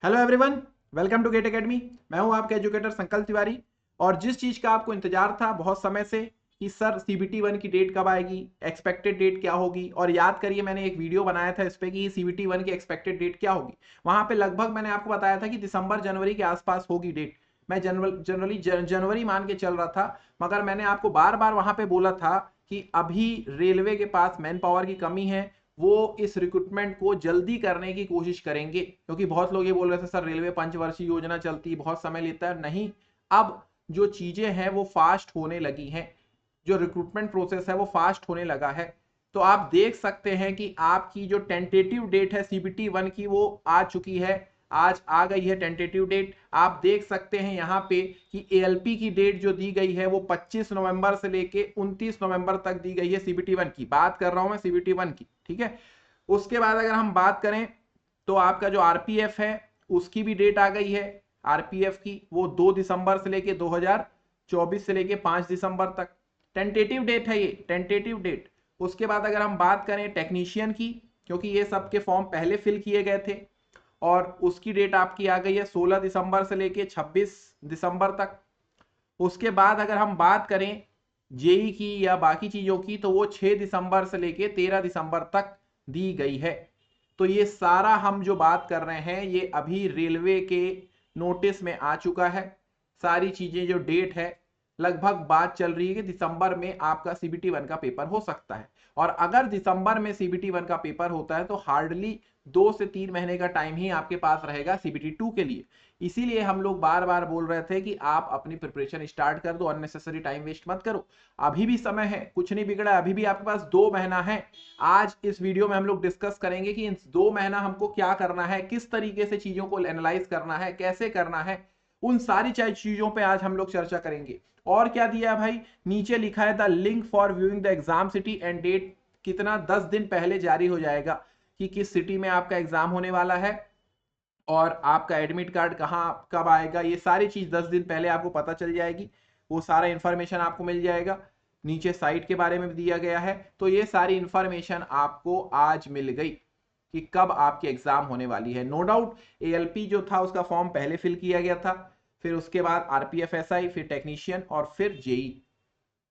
Hello everyone, welcome to Gate Academy. मैं हूं आपका एजुकेटर संकल्प तिवारी। और जिस चीज का आपको इंतजार था बहुत समय से कि सर सीबीटी 1 की डेट कब आएगी, एक्सपेक्टेड डेट क्या होगी, और याद करिए मैंने एक वीडियो बनाया था इस पे कि सीबीटी 1 की एक्सपेक्टेड डेट क्या होगी। वहां पे लगभग मैंने आपको बताया था कि दिसंबर जनवरी के आसपास होगी डेट। मैं जनरली जनवरी मान के चल रहा था, मगर मैंने आपको बार बार वहां पे बोला था कि अभी रेलवे के पास मैन पावर की कमी है। वो इस रिक्रूटमेंट को जल्दी करने की कोशिश करेंगे, क्योंकि बहुत लोग ये बोल रहे थे सर रेलवे पंचवर्षीय योजना चलती बहुत समय लेता है। नहीं, अब जो चीजें हैं वो फास्ट होने लगी हैं, जो रिक्रूटमेंट प्रोसेस है वो फास्ट होने लगा है। तो आप देख सकते हैं कि आपकी जो टेंटेटिव डेट है सीबीटी 1 की वो आ चुकी है। आज आ गई है टेंटेटिव डेट। आप देख सकते हैं यहाँ पे कि एएलपी की डेट जो दी गई है वो 25 नवंबर से लेके 29 नवंबर तक दी गई है। सीबीटी 1 की बात कर रहा हूं मैं, सीबीटी 1 की, ठीक है। उसके बाद अगर हम बात करें तो आपका जो आरपीएफ है उसकी भी डेट आ गई है। आरपीएफ की वो 2 दिसंबर से लेके 2024 से लेके 5 दिसंबर तक टेंटेटिव डेट है, ये टेंटेटिव डेट। उसके बाद अगर हम बात करें टेक्नीशियन की, क्योंकि ये सबके फॉर्म पहले फिल किए गए थे, और उसकी डेट आपकी आ गई है 16 दिसंबर से लेके 26 दिसंबर तक। उसके बाद अगर हम बात करें जेई की या बाकी चीजों की तो वो 6 दिसंबर से लेके 13 दिसंबर तक दी गई है। तो ये सारा हम जो बात कर रहे हैं ये अभी रेलवे के नोटिस में आ चुका है। सारी चीजें जो डेट है, लगभग बात चल रही है कि दिसंबर में आपका सीबीटी 1 का पेपर हो सकता है। और अगर दिसंबर में सीबीटी 1 का पेपर होता है तो हार्डली 2 से 3 महीने का टाइम ही आपके पास रहेगा सीबीटी 2 के लिए। इसीलिए हम लोग बार बार बोल रहे थे कि आप अपनी प्रिपरेशन स्टार्ट कर दो, अननेसेसरी टाइम वेस्ट मत करो। अभी भी समय है, कुछ नहीं बिगड़ा, अभी भी आपके पास 2 महीना है। आज इस वीडियो में हम लोग डिस्कस करेंगे कि इन 2 महीना हमको क्या करना है, किस तरीके से चीजों को एनालाइज करना है, कैसे करना है। उन सारी चीजों पे आज हम लोग चर्चा करेंगे। और क्या दिया है भाई, नीचे लिखा है the link for viewing the exam city and date. कितना 10 दिन पहले जारी हो जाएगा कि किस सिटी में आपका एग्जाम होने वाला है, और आपका एडमिट कार्ड कहाँ कब आएगा। ये सारी चीज 10 दिन पहले आपको पता चल जाएगी। वो सारा इंफॉर्मेशन आपको मिल जाएगा। नीचे साइट के बारे में भी दिया गया है। तो ये सारी इंफॉर्मेशन आपको आज मिल गई कि कब आपकी एग्जाम होने वाली है। नो डाउट एएलपी जो था उसका फॉर्म पहले फिल किया गया था, फिर उसके बाद आरपीएफएसआई, फिर टेक्नीशियन और फिर जेई।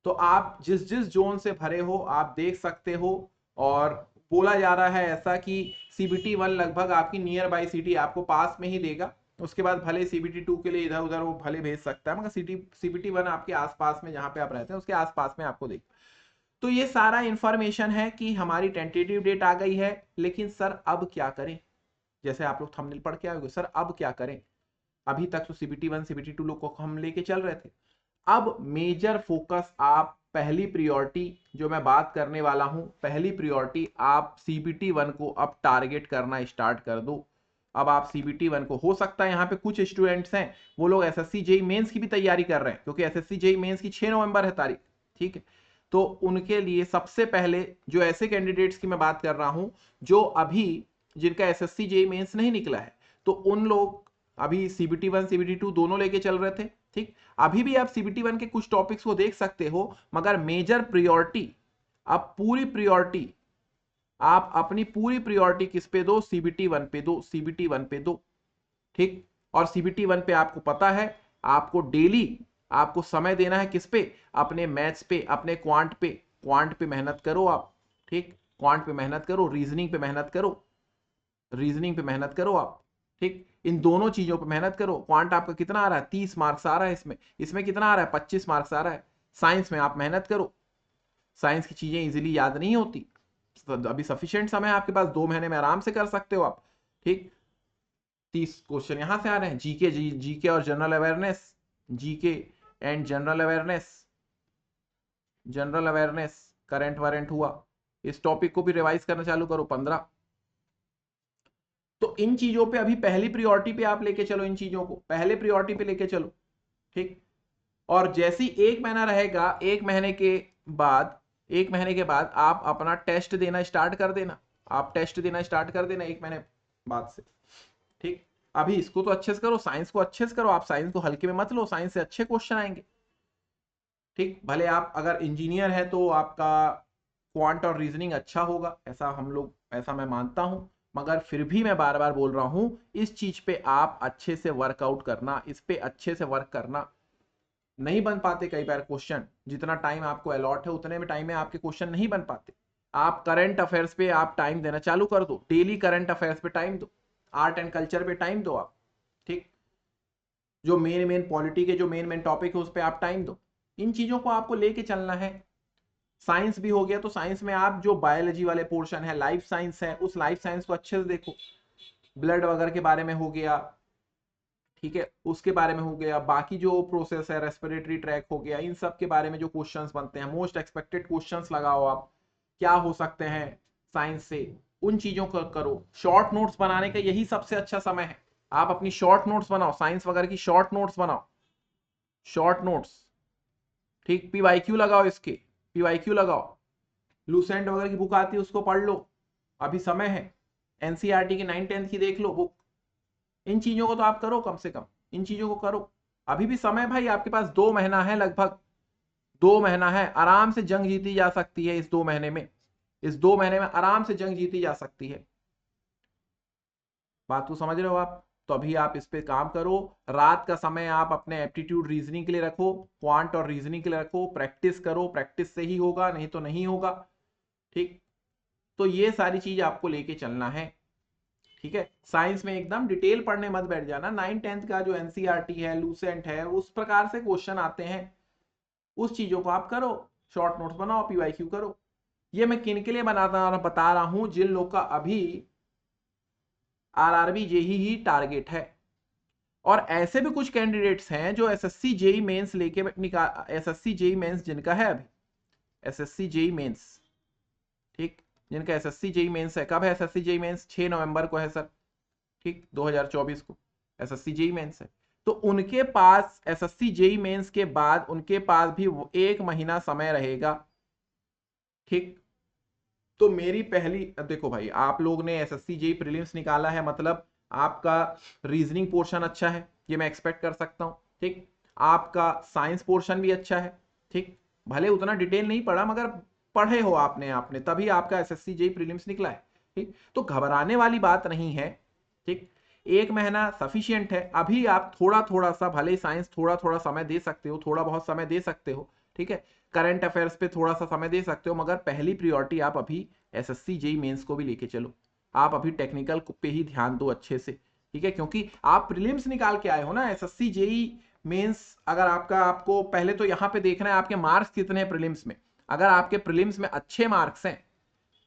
तो आप जिस जिस जोन से भरे हो आप देख सकते हो। और बोला जा रहा है ऐसा कि सीबीटी 1 लगभग आपकी नियर बाई सिटी आपको पास में ही देगा। उसके बाद भले सीबीटी 2 के लिए इधर उधर वो भले भेज सकता है, मगर सीबीटी 1 आपके आसपास में जहां पे आप रहते हैं उसके आसपास में आपको देगा। तो ये सारा इंफॉर्मेशन है कि हमारी टेंटेटिव डेट आ गई है। लेकिन सर अब क्या करें, जैसे आप लोग थंबनेल पढ़ के आओगे, सर अब क्या करें। अभी तक तो सीबीटी 1 सीबीटी 2 लोग को हम लेके चल रहे थे। अब मेजर फोकस, आप पहली प्रियोरिटी जो मैं बात करने वाला हूं, पहली प्रियोरिटी आप सीबीटी 1 को अब टारगेट करना स्टार्ट कर दो। अब आप सीबीटी 1 को, हो सकता है यहाँ पे कुछ स्टूडेंट्स हैं वो लोग एसएससी जेई मेंस की भी तैयारी कर रहे हैं, क्योंकि एसएससी जेई मेंस की 6 नवंबर है तारीख, ठीक है। तो उनके लिए सबसे पहले जो ऐसे कैंडिडेट्स की मैं बात कर रहा हूं जो अभी, जिनका एसएससी जेई मेंस नहीं निकला है, तो उन लोग अभी सीबीटी 1 सीबीटी 2 दोनों लेके चल रहे थे, ठीक। अभी भी आप सीबीटी 1 के कुछ टॉपिक्स को देख सकते हो, मगर मेजर प्रियोरिटी, आप पूरी प्रियोरिटी, आप अपनी पूरी प्रियोरिटी किस पे दो, सीबीटी 1 पे दो, सीबीटी 1 पे दो, ठीक। और सीबीटी 1 पे आपको पता है आपको डेली आपको समय देना है किस पे, अपने मैथ्स पे, अपने क्वांट पे। क्वांट पे मेहनत करो आप, ठीक। क्वांट पे मेहनत करो, रीजनिंग पे मेहनत करो, रीजनिंग पे मेहनत करो आप, ठीक। इन दोनों चीजों पे मेहनत करो। क्वांट आपका कितना आ रहा है, 30 मार्क्स आ रहा है इसमें, इसमें कितना आ रहा है, 25 मार्क्स आ रहा है। साइंस में आप मेहनत करो, साइंस की चीजें इजीली याद नहीं होती। अभी सफिशिएंट समय आपके पास, 2 महीने में आराम से कर सकते हो आप, ठीक। 30 क्वेश्चन यहां से आ रहे हैं, जीके जीके और general awareness, GK and general awareness, general awareness, current warrant हुआ, इस टॉपिक को भी रिवाइज करना चालू करो 15। तो इन चीजों पे अभी पहली प्रियोरिटी पे आप लेके चलो, इन चीजों को पहले प्रियोरिटी पे लेके चलो, ठीक। और जैसी 1 महीना रहेगा, 1 महीने के बाद, 1 महीने के बाद आप अपना टेस्ट देना स्टार्ट कर देना। आप टेस्ट देना स्टार्ट कर देना 1 महीने बाद से, ठीक। अभी इसको तो अच्छे से करो, साइंस को अच्छे से करो, आप साइंस को हल्के में मत लो, साइंस से अच्छे क्वेश्चन आएंगे, ठीक। भले आप अगर इंजीनियर है तो आपका क्वांट और रीजनिंग अच्छा होगा, ऐसा हम लोग, ऐसा मैं मानता हूं, मगर फिर भी मैं बार बार बोल रहा हूं, इस चीज पे आप अच्छे से वर्कआउट करना, इस पे अच्छे से वर्क करना। नहीं बन पाते कई बार क्वेश्चन, जितना टाइम आपको अलॉट है उतने में टाइम में आपके क्वेश्चन नहीं बन पाते। आप करंट अफेयर्स पे आप टाइम देना चालू कर दो, डेली करंट अफेयर्स पे टाइम दो, आर्ट एंड कल्चर पे टाइम दो आप, ठीक। जो मेन पॉलिटी के जो मेन टॉपिक है उस पर आप टाइम दो। इन चीजों को आपको लेके चलना है। साइंस भी हो गया तो साइंस में आप जो बायोलॉजी वाले पोर्शन है, लाइफ साइंस है, उस लाइफ साइंस को अच्छे से देखो। ब्लड वगैरह के बारे में हो गया, ठीक है, उसके बारे में हो गया, बाकी जो प्रोसेस है, रेस्पिरेटरी ट्रैक हो गया, इन सब के बारे में जो क्वेश्चंस बनते हैं, मोस्ट एक्सपेक्टेड क्वेश्चंस लगाओ आप, क्या हो सकते हैं साइंस से, उन चीजों को करो। शॉर्ट नोट्स बनाने का यही सबसे अच्छा समय है। आप अपनी शॉर्ट नोट्स बनाओ, साइंस वगैरह की शॉर्ट नोट्स बनाओ, शॉर्ट नोट्स, ठीक। पीवाईक्यू लगाओ, इसके पीवाईक्यू लगाओ, लूसेंट वगैरह की बुक आती है उसको पढ़ लो, अभी समय है। एनसीईआरटी की 9th-10th की देख लो बुक। इन चीजों को तो आप करो, कम से कम इन चीजों को करो। अभी भी समय भाई, आपके पास 2 महीना है, लगभग 2 महीना है, आराम से जंग जीती जा सकती है इस 2 महीने में। इस 2 महीने में आराम से जंग जीती जा सकती है। बात तो समझ रहे हो आप? तो अभी आप इस पे काम करो। रात का समय आप अपने एप्टीट्यूड रीजनिंग के लिए रखो, क्वांट और रीजनिंग के लिए रखो, प्रैक्टिस करो, प्रैक्टिस से ही होगा, नहीं तो नहीं होगा, ठीक। तो ये सारी चीज आपको लेके चलना है, ठीक है। साइंस में एकदम डिटेल पढ़ने मत बैठ जाना। 9th-10th का जो एनसीईआरटी है, लूसेंट है, उस प्रकार से क्वेश्चन आते हैं, उस चीजों को आप करो, शॉर्ट नोट्स बनाओ, पीवाईक्यू करो। ये मैं किन के लिए बता रहा हूं, जिन लोग का अभी आरआरबी जेई ही टारगेट है। और ऐसे भी कुछ कैंडिडेट्स हैं जो एसएससी जेई मेंस लेके निकाल, एसएससी जेई मेंस जिनका है अभी, एसएससी जेई मेंस, ठीक, जिनका एसएससी जेई मेंस है। कब है एसएससी जेई मेंस? 6 नवंबर को है सर, ठीक, 2024 को एसएससी जेई मेंस है। तो उनके पास एसएससी जेई मेंस के बाद उनके पास भी 1 महीना समय रहेगा, ठीक। तो मेरी पहली, देखो भाई, आप लोग ने एसएससी जेई प्रीलिम्स निकाला है, मतलब आपका रीजनिंग पोर्शन अच्छा है, ये मैं एक्सपेक्ट कर सकता हूं, ठीक। आपका साइंस पोर्शन भी अच्छा है, ठीक। भले उतना डिटेल नहीं पढ़ा, मगर पढ़े हो आपने आपने तभी आपका एसएससी जेई प्रीलिम्स निकला है, ठीक। तो घबराने वाली बात नहीं है, ठीक। 1 महीना सफिशियंट है। अभी आप थोड़ा थोड़ा सा, भले साइंस थोड़ा थोड़ा समय दे सकते हो, थोड़ा बहुत समय दे सकते हो, ठीक है। करंट अफेयर्स पे थोड़ा सा समय दे सकते हो, मगर पहली प्रायोरिटी आप अभी एसएससी जेई मेंस को भी लेके चलो। आप अभी टेक्निकल पे ही ध्यान दो अच्छे से, ठीक है, क्योंकि आप प्रीलिम्स निकाल के आए हो ना। एसएससी जेई मेंस अगर आपका, आपको पहले तो यहां पे देखना है आपके मार्क्स कितने हैं प्रीलिम्स में। अगर आपके प्रीलिम्स में अच्छे मार्क्स हैं,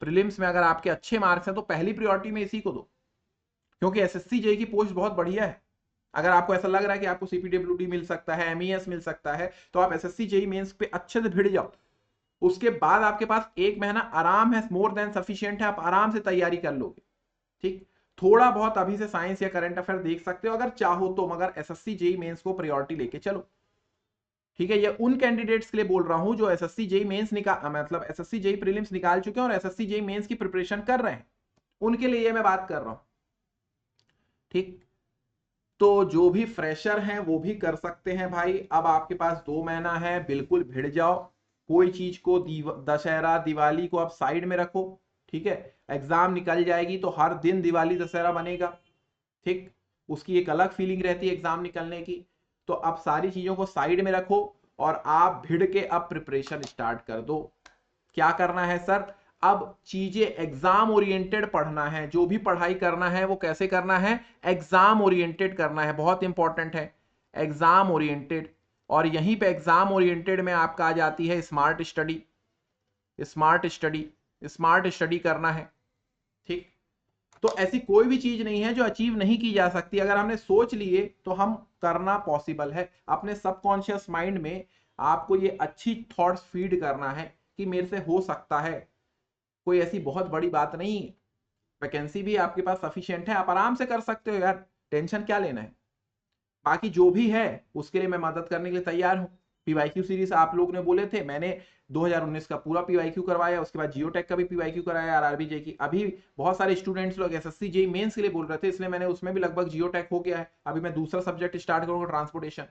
प्रीलिम्स में अगर आपके अच्छे मार्क्स हैं, तो पहली प्रायोरिटी में इसी को दो, क्योंकि एसएससी जेई की पोस्ट बहुत बढ़िया है। अगर आपको ऐसा लग रहा है कि आपको सीपीडब्ल्यूडी मिल सकता है, एमईएस मिल सकता है, तो आप एसएससी जेई मेंस पे अच्छे से भिड़ जाओ। उसके बाद आपके पास 1 महीना आराम है, मोर देन सफिशियंट है, आप आराम से तैयारी कर लोगे, ठीक। थोड़ा बहुत अभी से साइंस या करंट अफेयर देख सकते हो अगर चाहो तो, मगर एसएससी जेई मेंस को प्रायोरिटी लेके चलो, ठीक है। ये उन कैंडिडेट्स के लिए बोल रहा हूं जो एसएससी जेई मेंस निकाल, मतलब एसएससी जेई प्रीलिम्स निकाल चुके हैं और एसएससी जेई मेंस की प्रिपरेशन कर रहे हैं, उनके लिए ये मैं बात कर रहा हूं, ठीक। तो जो भी फ्रेशर हैं वो भी कर सकते हैं भाई। अब आपके पास 2 महीना है, बिल्कुल भिड़ जाओ। कोई चीज को दशहरा दिवाली को आप साइड में रखो, ठीक है। एग्जाम निकल जाएगी तो हर दिन दिवाली दशहरा बनेगा, ठीक। उसकी एक अलग फीलिंग रहती है एग्जाम निकलने की। तो अब सारी चीजों को साइड में रखो और आप भिड़ के अब प्रिपरेशन स्टार्ट कर दो। क्या करना है सर? अब चीजें एग्जाम ओरिएंटेड पढ़ना है। जो भी पढ़ाई करना है वो कैसे करना है? एग्जाम ओरिएंटेड करना है, बहुत इंपॉर्टेंट है, एग्जाम ओरिएंटेड। और यहीं पे एग्जाम ओरिएंटेड में आपका आ जाती है smart study. Smart study, smart study करना है, ठीक। तो ऐसी कोई भी चीज नहीं है जो अचीव नहीं की जा सकती। अगर हमने सोच लिए तो हम करना पॉसिबल है। अपने सबकॉन्शियस माइंड में आपको ये अच्छी थॉट्स फीड करना है कि मेरे से हो सकता है, कोई ऐसी बहुत बड़ी बात नहीं। वैकेंसी भी आपके पास सफिशिएंट है, आप आराम से कर सकते हो यार, टेंशन क्या लेना है। बाकी जो भी है उसके लिए मैं मदद करने के लिए तैयार हूं। पीवाईक्यू सीरीज आप लोग ने बोले थे, मैंने 2019 का पूरा पीवाईक्यू करवाया, उसके बाद जियोटेक का भी पीवाईक्यू कराया, आरआरबी जे की। अभी बहुत सारे स्टूडेंट्स लोग एसएससी जेई मेंस के लिए बोल रहे थे, इसलिए मैंने उसमें भी लगभग जियोटेक हो गया है। अभी मैं दूसरा सब्जेक्ट स्टार्ट करूंगा, ट्रांसपोर्टेशन,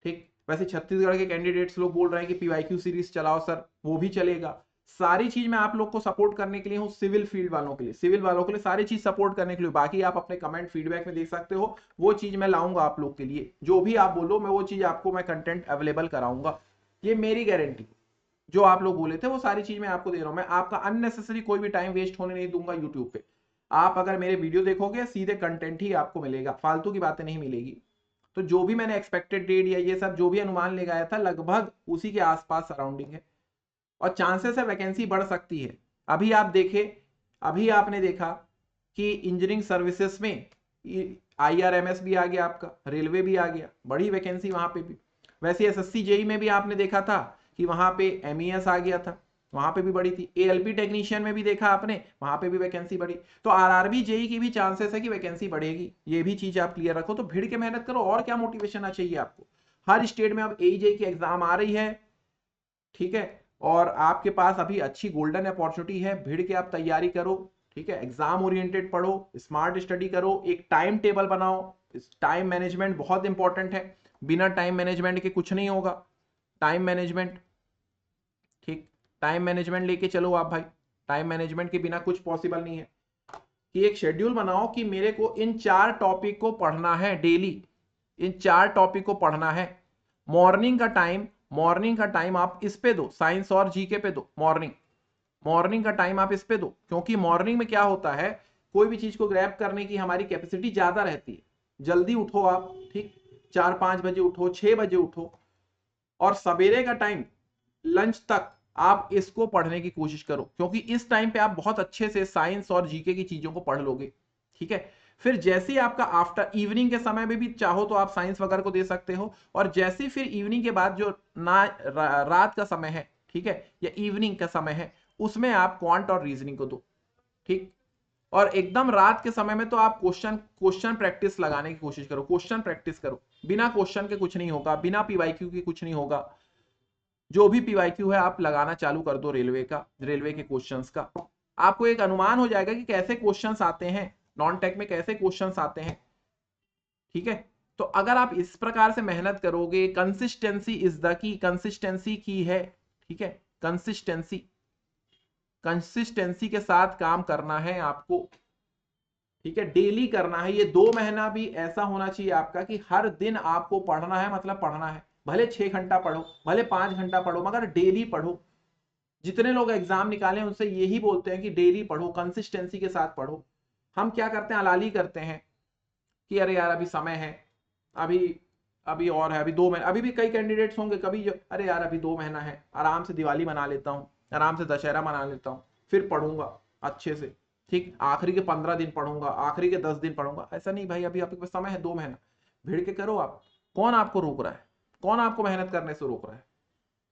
ठीक। वैसे छत्तीसगढ़ के कैंडिडेट्स लोग बोल रहे हैं कि पीवाईक्यू सीरीज चलाओ सर, वो भी चलेगा। सारी चीज मैं आप लोग को सपोर्ट करने के लिए हूँ, सिविल फील्ड वालों के लिए, सिविल वालों के लिए सारी चीज सपोर्ट करने के लिए। बाकी आप अपने कमेंट फीडबैक में देख सकते हो, वो चीज मैं लाऊंगा आप लोग के लिए, जो भी आप बोलो मैं वो चीज आपको मैं कंटेंट अवेलेबल कराऊंगा, ये मेरी गारंटी। जो आप लोग बोले थे वो सारी चीज मैं आपको दे रहा हूं। मैं आपका अननेसेसरी कोई भी टाइम वेस्ट होने नहीं दूंगा यूट्यूब पे। आप अगर मेरे वीडियो देखोगे सीधे कंटेंट ही आपको मिलेगा, फालतू की बातें नहीं मिलेगी। तो जो भी मैंने एक्सपेक्टेड डेट या ये सब जो भी अनुमान लगाया था लगभग उसी के आसपास सराउंडिंग है, और चांसेस है वैकेंसी बढ़ सकती है। अभी आप देखें, अभी आपने देखा कि इंजीनियरिंग सर्विसेज में IRMS भी आ गया, आपका रेलवे भी आ गया, बड़ी वैकेंसी वहां पे भी। वैसे SSC जेई में भी आपने देखा था कि वहां पे MES आ गया था, वहां पे भी बड़ी थी। ALP टेक्नीशियन में भी देखा आपने, वहां पे भी वैकेंसी बढ़ी। तो RRB जेई की भी चांसेस है कि वैकेंसी बढ़ेगी, ये भी चीज आप क्लियर रखो। तो भिड़ के मेहनत करो, और क्या मोटिवेशन चाहिए आपको। हर स्टेट में अब AEJ की एग्जाम आ रही है, ठीक है, और आपके पास अभी अच्छी गोल्डन अपॉर्चुनिटी है, भिड़ के आप तैयारी करो, ठीक है। एग्जाम ओरिएंटेड पढ़ो, स्मार्ट स्टडी करो, एक टाइम टेबल बनाओ। टाइम मैनेजमेंट बहुत इंपॉर्टेंट है, बिना टाइम मैनेजमेंट के कुछ नहीं होगा। टाइम मैनेजमेंट, ठीक, टाइम मैनेजमेंट लेके चलो आप भाई, टाइम मैनेजमेंट के बिना कुछ पॉसिबल नहीं है। कि एक शेड्यूल बनाओ कि मेरे को इन 4 टॉपिक को पढ़ना है डेली, इन 4 टॉपिक को पढ़ना है। मॉर्निंग का टाइम, मॉर्निंग का टाइम आप इस पे दो, साइंस और जीके पे दो। मॉर्निंग, मॉर्निंग का टाइम आप इस पे दो, क्योंकि मॉर्निंग में क्या होता है, कोई भी चीज को ग्रैब करने की हमारी कैपेसिटी ज्यादा रहती है। जल्दी उठो आप, ठीक, 4-5 बजे उठो, 6 बजे उठो, और सवेरे का टाइम लंच तक आप इसको पढ़ने की कोशिश करो, क्योंकि इस टाइम पे आप बहुत अच्छे से साइंस और जीके की चीजों को पढ़ लोगे, ठीक है। फिर जैसे ही आपका आफ्टर इवनिंग के समय में भी चाहो तो आप साइंस वगैरह को दे सकते हो, और जैसे फिर इवनिंग के बाद जो रात का समय है, ठीक है, या इवनिंग का समय है, उसमें आप क्वांट और रीजनिंग को दो, ठीक। और एकदम रात के समय में तो आप क्वेश्चन क्वेश्चन प्रैक्टिस लगाने की कोशिश करो, क्वेश्चन प्रैक्टिस करो। बिना क्वेश्चन के कुछ नहीं होगा, बिना PYQ के कुछ नहीं होगा। जो भी PYQ है आप लगाना चालू कर दो, रेलवे का, रेलवे के क्वेश्चंस का। आपको एक अनुमान हो जाएगा कि कैसे क्वेश्चंस आते हैं, नॉन टेक में कैसे क्वेश्चंस आते हैं, ठीक है। तो अगर आप इस प्रकार से मेहनत करोगे, consistency is the key, consistency की है, ठीक है, कंसिस्टेंसी, कंसिस्टेंसी के साथ काम करना है आपको, ठीक है, डेली करना है। ये 2 महीना भी ऐसा होना चाहिए आपका कि हर दिन आपको पढ़ना है, मतलब पढ़ना है। भले 6 घंटा पढ़ो, भले 5 घंटा पढ़ो, मगर डेली पढ़ो। जितने लोग एग्जाम निकाले उनसे यही बोलते हैं कि डेली पढ़ो, कंसिस्टेंसी के साथ पढ़ो। हम क्या करते हैं, अलाली करते हैं कि अरे यार अभी समय है, अभी अभी और है, अभी 2 महीने, अभी भी कई कैंडिडेट्स होंगे कभी जो अरे यार अभी 2 महीना है, आराम से दिवाली मना लेता हूँ, आराम से दशहरा मना लेता हूँ, फिर पढ़ूंगा अच्छे से, ठीक, आखिरी के 15 दिन पढ़ूंगा, आखिरी के 10 दिन पढ़ूंगा। ऐसा नहीं भाई, अभी आपके पास समय है 2 महीना, भिड़ के करो आप। कौन आपको रोक रहा है, कौन आपको मेहनत करने से रोक रहा है,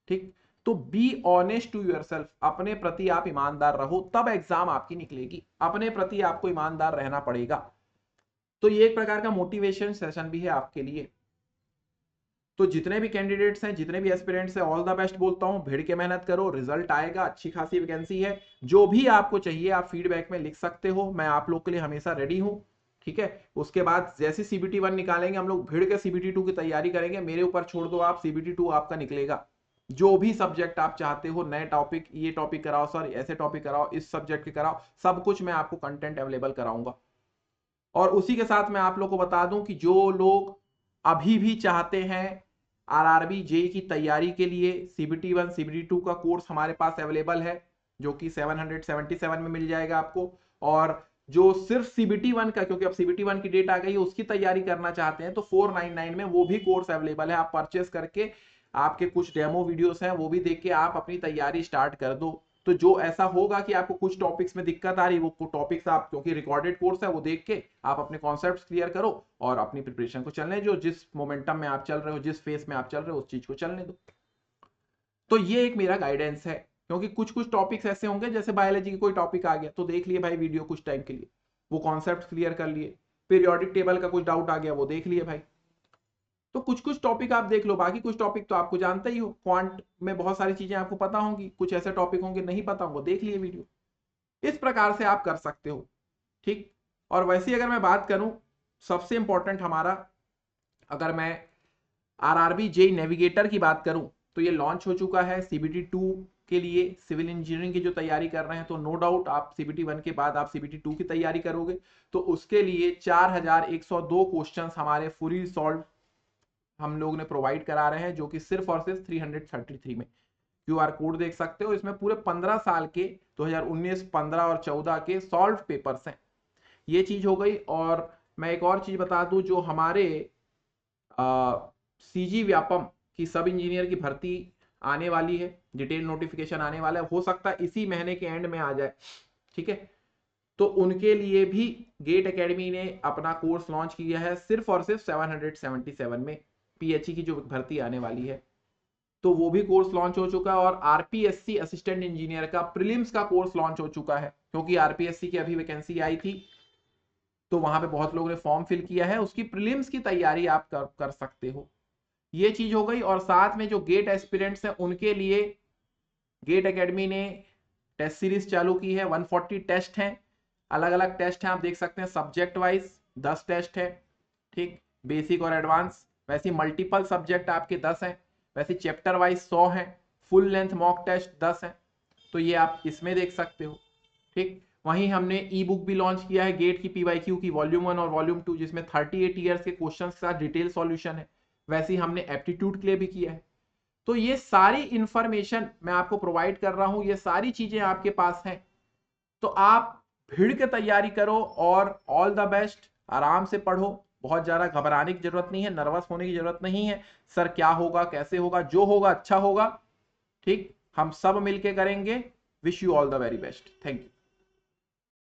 ठीक। तो बी ऑनेस्ट टू योरसेल्फ, अपने प्रति आप ईमानदार रहो, तब एग्जाम आपकी निकलेगी। अपने प्रति आपको ईमानदार रहना पड़ेगा। तो ये एक प्रकार का मोटिवेशन सेशन भी है आपके लिए। तो जितने भी कैंडिडेट्स हैं, जितने भी एस्पिरेंट्स हैं, ऑल द बेस्ट बोलता हूं। भिड़ के मेहनत करो, रिजल्ट आएगा, अच्छी खासी वैकेंसी है। जो भी आपको चाहिए आप फीडबैक में लिख सकते हो, मैं आप लोग के लिए हमेशा रेडी हूं, ठीक है। उसके बाद जैसे CBT 1 निकालेंगे हम लोग, भिड़ के CBT 2 की तैयारी करेंगे। मेरे ऊपर छोड़ दो आप, CBT 2 आपका निकलेगा। जो भी सब्जेक्ट आप चाहते हो, नए टॉपिक, ये टॉपिक कराओ सर, ऐसे टॉपिक कराओ, इस सब्जेक्ट के कराओ, सब कुछ मैं आपको कंटेंट अवेलेबल कराऊंगा। और उसी के साथ मैं आप लोग को बता दूं कि जो लोग अभी भी चाहते हैं RRB जेई की तैयारी के लिए, CBT 1 CBT 2 का कोर्स हमारे पास अवेलेबल है, जो कि 777 में मिल जाएगा आपको। और जो सिर्फ CBT 1 का, क्योंकि अब CBT 1 की डेट आ गई है, उसकी तैयारी करना चाहते हैं तो 499 में वो भी कोर्स अवेलेबल है। आप परचेस करके, आपके कुछ डेमो वीडियोस हैं वो भी देख के आप अपनी तैयारी स्टार्ट कर दो। तो जो ऐसा होगा कि आपको कुछ टॉपिक्स में दिक्कत आ रही, वो टॉपिक्स आप, क्योंकि रिकॉर्डेड कोर्स है, वो देख के आप अपने कॉन्सेप्ट्स क्लियर करो और अपनी प्रिपरेशन को चलने दो। जिस मोमेंटम में आप चल रहे हो, जिस फेस में आप चल रहे हो, उस चीज को चलने दो। तो ये एक मेरा गाइडेंस है, क्योंकि कुछ कुछ टॉपिक्स ऐसे होंगे, जैसे बायोलॉजी की कोई टॉपिक आ गया तो देख लिए भाई वीडियो कुछ टाइम के लिए, वो कॉन्सेप्ट क्लियर कर लिए। पीरियोडिक टेबल का कुछ डाउट आ गया, वो देख लिए भाई। तो कुछ कुछ टॉपिक आप देख लो, बाकी कुछ टॉपिक तो आपको जानते ही हो, क्वांट में बहुत सारी चीजें आपको पता होंगी, कुछ ऐसे टॉपिक होंगे नहीं पता होंगे, देख लिए वीडियो। इस प्रकार से आप कर सकते हो, ठीक। और वैसे ही अगर मैं बात करूं, सबसे इंपॉर्टेंट हमारा, अगर मैं RRB जेई नेविगेटर की बात करूं, तो ये लॉन्च हो चुका है CBT 2 के लिए सिविल इंजीनियरिंग की जो तैयारी कर रहे हैं, तो नो डाउट आप CBT 1 के बाद आप CBT 2 की तैयारी करोगे, तो उसके लिए 4102 क्वेश्चंस हमारे फुली सॉल्व हम लोग ने प्रोवाइड करा रहे हैं, जो कि सिर्फ और सिर्फ 333 में। QR कोड देख सकते हो, इसमें पूरे 15 साल के 2019, 15 और 14 के सॉल्व पेपर्स हैं। ये चीज हो गई। और मैं एक और चीज बता दूं, जो हमारे CG व्यापम की सब इंजीनियर की भर्ती आने वाली है, डिटेल नोटिफिकेशन आने वाला है, हो सकता है इसी महीने के एंड में आ जाए, ठीक है। तो उनके लिए भी गेट एकेडमी ने अपना कोर्स लॉन्च किया है, सिर्फ और सिर्फ 777 में PHE की जो भर्ती आने वाली है, तो वो भी कोर्स लॉन्च हो चुका है। और RPSC असिस्टेंट इंजीनियर का प्रीलिम्स का कोर्स लॉन्च हो चुका है, क्योंकि RPSC की अभी वैकेंसी आई थी, तो वहां पे बहुत लोगों ने फॉर्म फिल किया है, उसकी प्रीलिम्स की तैयारी आप कर सकते हो। ये चीज हो गई। और साथ में जो गेट एस्पिरेंट्स हैं उनके लिए गेट एकेडमी ने टेस्ट सीरीज चालू की है। 140 टेस्ट हैं, अलग अलग टेस्ट हैं, आप देख सकते हैं सब्जेक्ट वाइज 10 टेस्ट है, ठीक, बेसिक और एडवांस। वैसे मल्टीपल सब्जेक्ट आपके 10 हैं, वैसे चैप्टर वाइज 100 हैं, फुल लेंथ मॉक टेस्ट 10 हैं, तो ये आप इसमें देख सकते हो, ठीक। वहीं हमने ई बुक भी लॉन्च किया है गेट की PYQ की वॉल्यूम 1 और वॉल्यूम 2, जिसमें 38 ईयर्स के क्वेश्चन के साथ डिटेल सॉल्यूशन है। वैसे ही हमने एप्टीट्यूड के लिए भी किया है। तो ये सारी इंफॉर्मेशन मैं आपको प्रोवाइड कर रहा हूं, ये सारी चीजें आपके पास हैं, तो आप भीड़ के तैयारी करो और ऑल द बेस्ट। आराम से पढ़ो, बहुत ज्यादा घबराने की जरूरत नहीं है, नर्वस होने की जरूरत नहीं है। सर क्या होगा, कैसे होगा, जो होगा अच्छा होगा, ठीक, हम सब मिलके करेंगे। Wish you all the very best. Thank you.